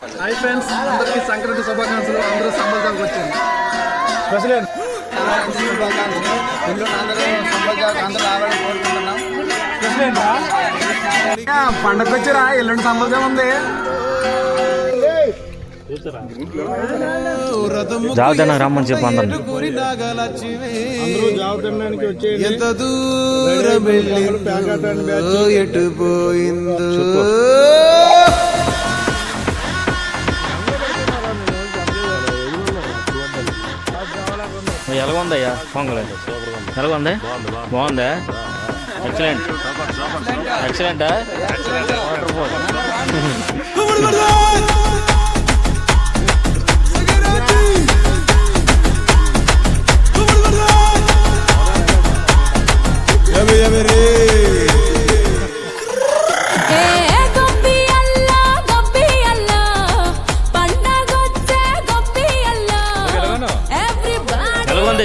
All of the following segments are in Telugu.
హాయ్ ఫ్రెండ్స్, అందరికీ సంక్రాంతి శుభాకాంక్షలు. అందరూ సంబల్జాలకు వచ్చింది. పండగ వచ్చారా? ఎల్లుండి సంబల్జం ఉంది. జాగ్రత్త రమ్మని చెప్పి అందరూ జాగ్రత్తకి వచ్చేయండి. ఎంత దూరం ఎటు పోయిందో ఎలాగుందయ్యా పొంగల్? ఎలాగుంది? బాగుందా? Excellent excellent.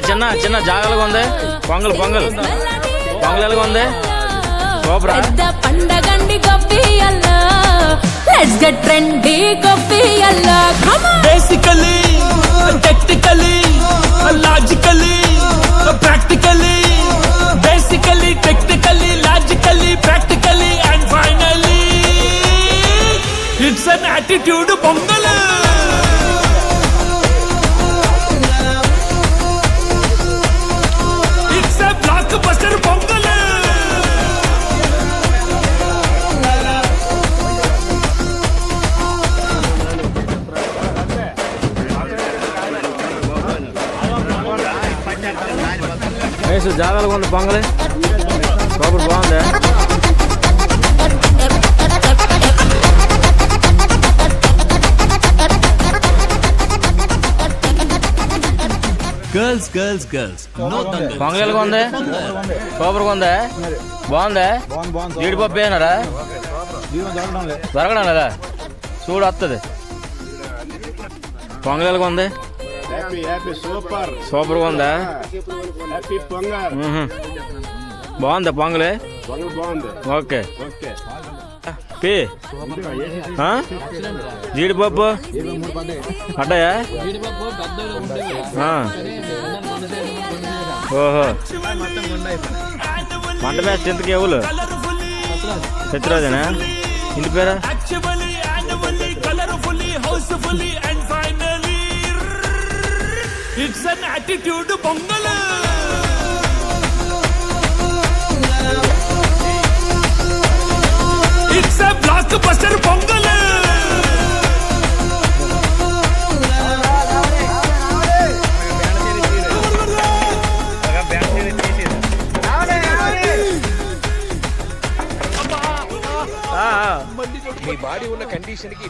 చిన్న చిన్న జాగ్రత్తగా ఉంది. పొంగల్ పొంగల్ పొంగల్ ఎలాగ ఉంది? సూపర్. పండగండి గొప్పియల్ల, లెట్స్ గెట్ ట్రెండీ గొప్పియల్ల. Basically technically logically practically, basically technically logically practically and finally it's an attitude Pongal. Buster Pongal. జాగ్రత్తగా ఉంది పొంగల్. సూపర్ బాగుంది. గర్ల్స్ గర్ల్స్ గర్ల్స్ పొంగల్ ఎలాగ ఉంది? సూపర్గా ఉంది. బాగుందా? జీడిపప్పు ఏనారా? దొరకడం లేదా? చూడు వస్తుంది. పొంగల్ ఎలాగ ఉంది? సూపర్గా ఉందా? బాగుందా పొంగల్? ఓకే. పి జీడిపప్పు అడ్డాయా? ఓహో, మంట మేస్ట్ ఎంతకి ఎవరు? సత్యరాజనా? ఇంటి పేరా? It's an attitude Pongal. It's a blockbuster Pongal. మీ బాడీ ఉన్న కండిషన్ కి